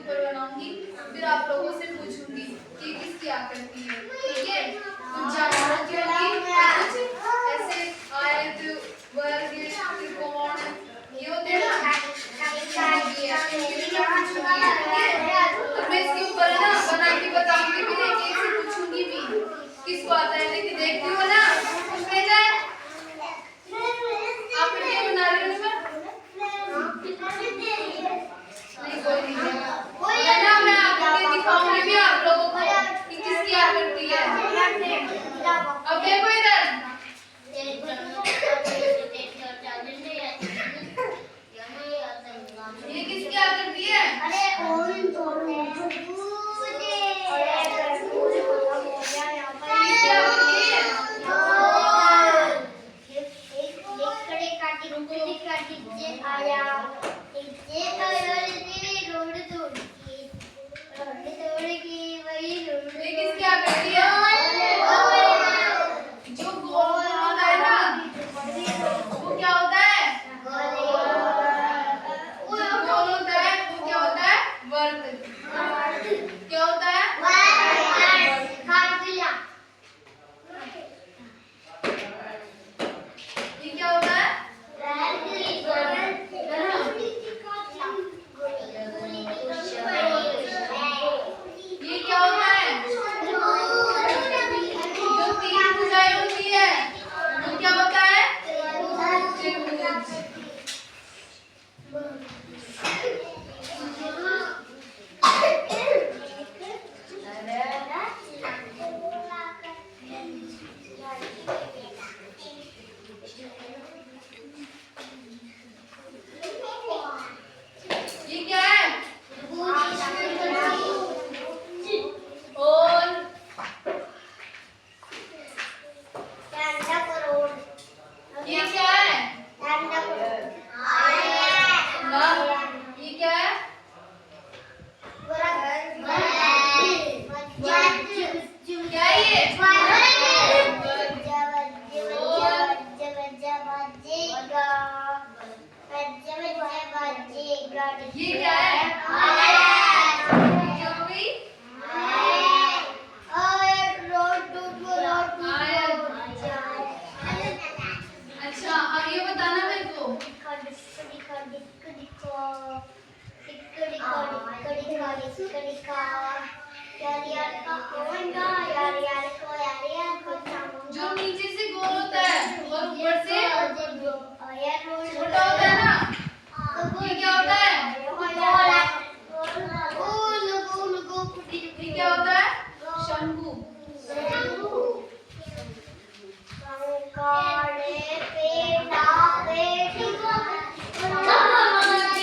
ऊपर बनाऊंगी, फिर आप लोगों से पूछूंगी कि किसकी आकृति है। ठीक है, कुछ जानकारी होगी, कुछ ऐसे आयत, वर्ग, त्रिकोण ये होते हैं ना, मैं इसके ऊपर ना बना के बताऊंगी, फिर एक एक से पूछूंगी भी किसको आता है। लेकिन देखती हो ना उसमें जाए आप क्या बना रहे हो नहीं कोई नहीं है ना, मैं आपको दिखाऊंगी भी आप लोगों को कि किसकी आकृति है। अब देखो इधर ये किसकी आकृति है? जो गोल होता है ना वो क्या होता है? गोल होता है वो क्या होता है? वर्ग। क्या होता है? ये क्या होता है? ये क्या होता है? जो तीन भुजाएं होती है वो क्या होता है? त्रिभुज। ये क्या है? और ये क्या है? ये क्या है? क्या है ये? ये क्या है? क्या हो गई? अच्छा अब ये बताना मेरे को जो नीचे से गोल होता है और ऊपर से छोटा होता है ना, ये क्या होता है? ये क्या होता है? शंकु।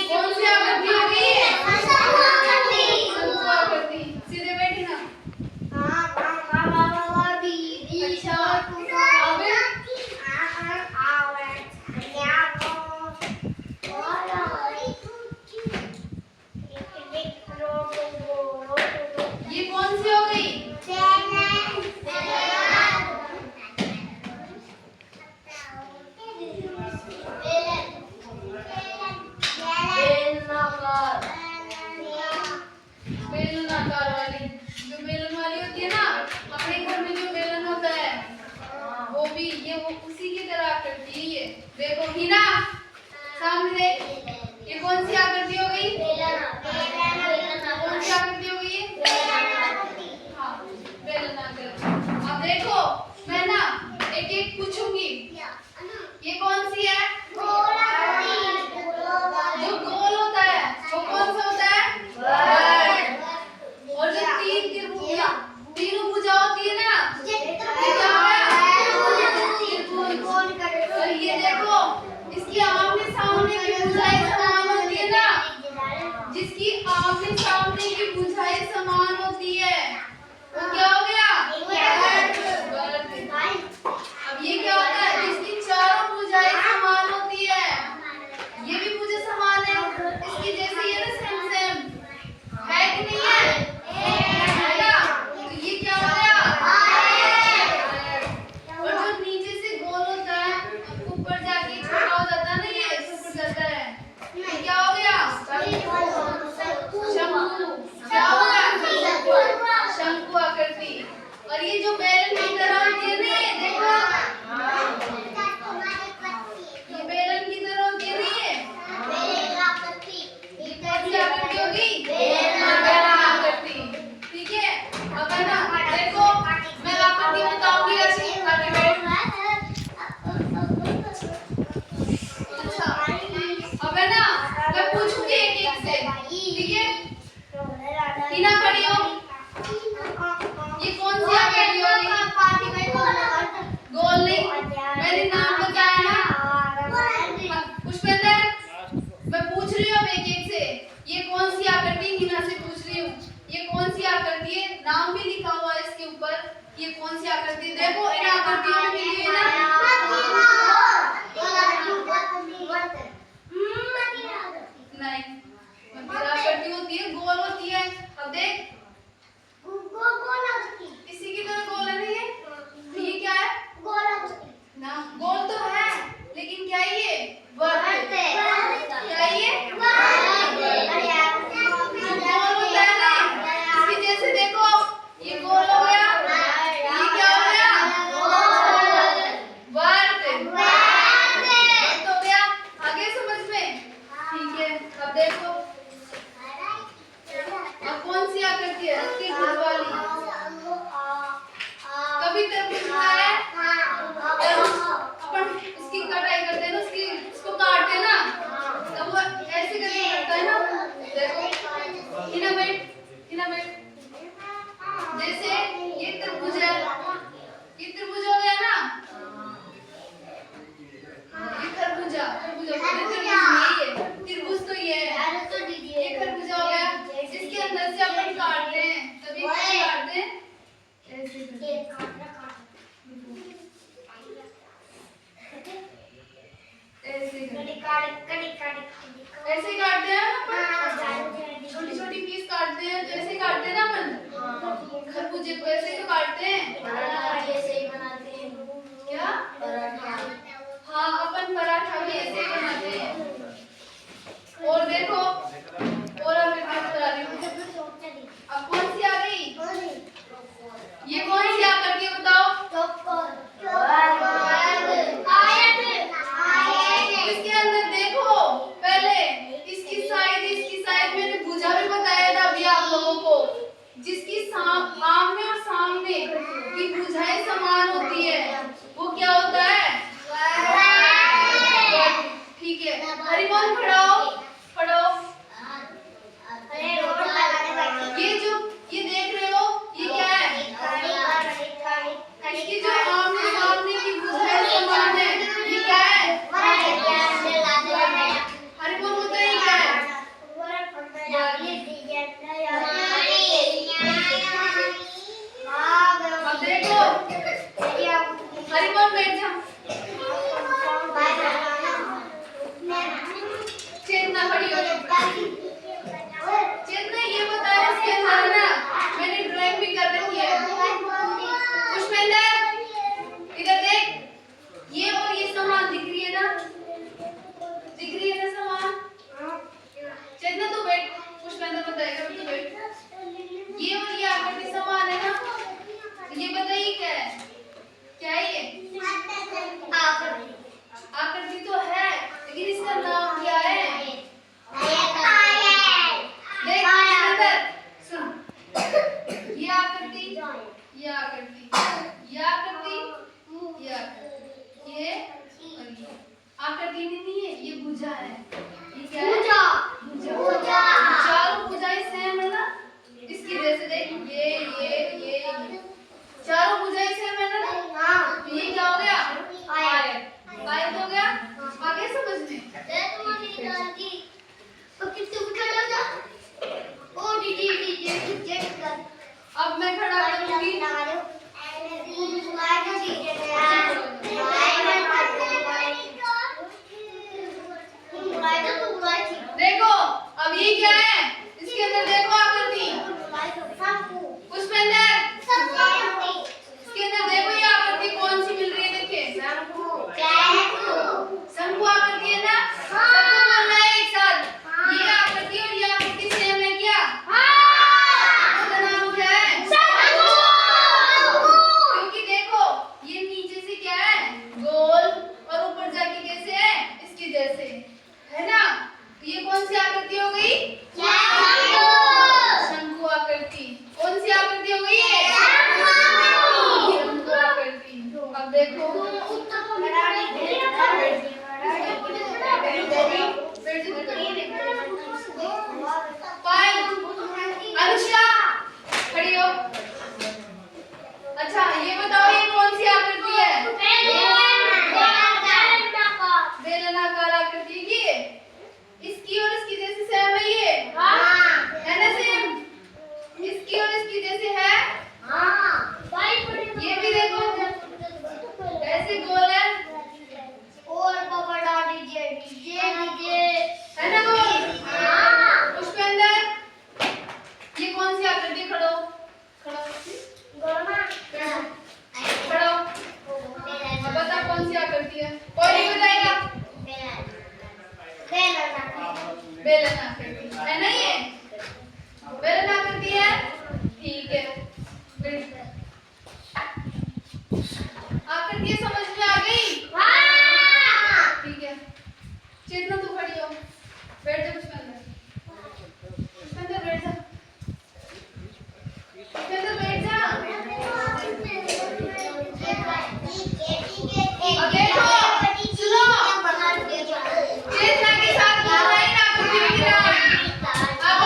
कौन सी आकृति होगी? शंकु आकृति। सीधे बैठी ना। अच्छा अब ये कौन सी हो गई? बेलनाकार वाली। जो बेलन वाली होती है ना, अपने घर में जो बेलन होता है वो भी ये वो उसी की तरह आकृति है। ये देखो हिना सामने देख, ये कौन सी आकृति हो गई? कौन सी आकृति हो गई? हाँ बेलनाकार। अब देखो मैं ना एक एक पूछूंगी, ये कौन सी है? जो गोल होता है वो कौन सा होता है? और जो तीनों भुजा होती है ना, ये क्या है? और ये देखो इसकी आमने सामने की भुजाएं समान होती है ना, जिसकी आमने सामने की भुजाएं समान होती है वो क्या हो गया? अब ये क्या होता है? जिसकी चारों भुजाएं समान होती है, ये भी भुजा समान है, इसकी जैसी है ना, सेम सेम है कि नहीं है? तो ये क्या हो गया? और जो नीचे से गोल होता है ऊपर जाके छोटा हो जाता है ना, ये ऊपर जाता है, ये क्या हो गया? शंकु। जिसकी आमने और सामने की भुजाएं समान होती है वो क्या होता है? ठीक है, हरिमोहन खड़ाओ खड़ाओ। ये देख रहे हो ये क्या है? इसकी जो आमने सामने की भुजाएं समान है ये क्या है? हरिमोहन होता है ये क्या है? अब देखो हरिमोहन बैठ जा। चेतना खड़ी हो जाओ। चेतना ये बताया इसके अंदर ना मैंने ड्राइंग भी कर रखी है। पुष्पेंद्र इधर देख, ये और ये समान दिख रही है ना? दिख रही है ना समान? चेतना तू बैठ, पुष्पेंद्र बताएगा तू बैठ। ये और ये आकृति समान है ना? ये बताइए क्या है? क्या है ये? आकृति तो है लेकिन इसका नाम क्या है? देख अंदर सुन, ये आकृति, ये आकृति, ये आकृति, ये आकृति, ये और ये आकृति नहीं है, ये भुजा है। ये क्या है? भुजा। चारों भुजाएं सेम है ना? इसकी जैसे देख ये चारों भुजाएं सेम है ना? ये क्या हो गया? आयत। आयत हो गया। आगे समझते हैं। अब मैं खड़ा करूंगी। देखो अब ये क्या है? इसके अंदर देखो आकृति। पुष्पेंद्र इसके अंदर देखो ये आकृति कौन सी मिल रही है? देखिए शंकु आकृति है ना? सबको बोलना है एक साथ, ये आकृति और ये आकृति सेम है क्या? इसका नाम क्या है? क्योंकि देखो ये नीचे से क्या है? गोल और ऊपर जाके कैसे है? इसके जैसे है ना? ये कौन सी आकृति हो गई? शंकु आकृति। कौन सी आकृति हो गई है? शंकु आकृति। अब देखो अनुष्का खड़ी हो। अच्छा ये बताओ ये कौन सी आकृति है? बेलनाकार आकृति की। इसकी और इसकी जैसे सेम है ये? है ना सेम? इसकी और इसकी जैसे है? ये भी देखो ऐसे गोल है है ना गोल? पुष्पेंद्र ये कौन सी आकृति? खड़ो खड़ो खड़ो। अब बता कौन सी आकृति है? कोई नहीं बताएगा? बेलन आकृति है ना? ये बेलन आकृति है। ठीक है आकृति समझ में आ गई? ठीक है चेतना तू खड़ी हो, बैठ जा। पुष्पेंद्र बैठ जा। पुष्पेंद्र बैठ जा। अब देखो सुनो, चेतना के साथ बोलना ही ना आकृति के नाम। अब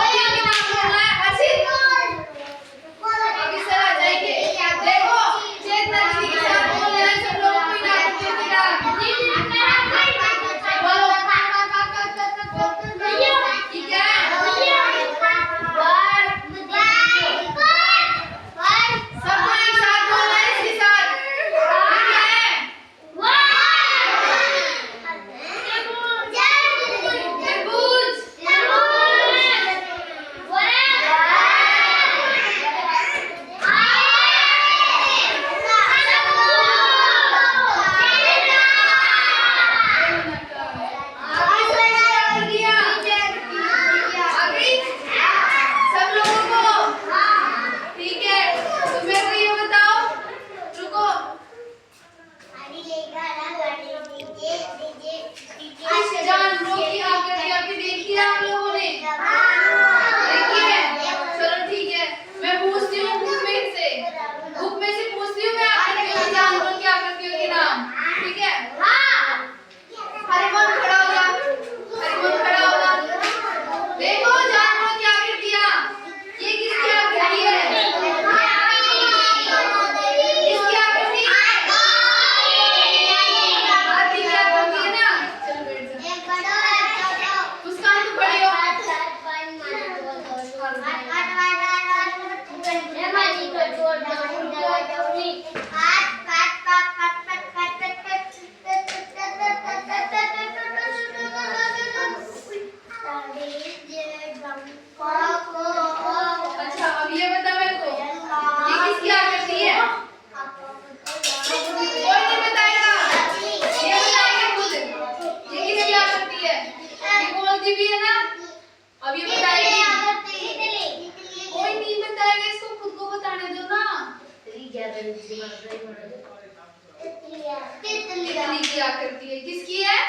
बोलती भी है ना। अब ये बताएगी, कोई नहीं बताएगा इसको, खुद को बताने दो ना। तितली क्या करती है, किसकी है?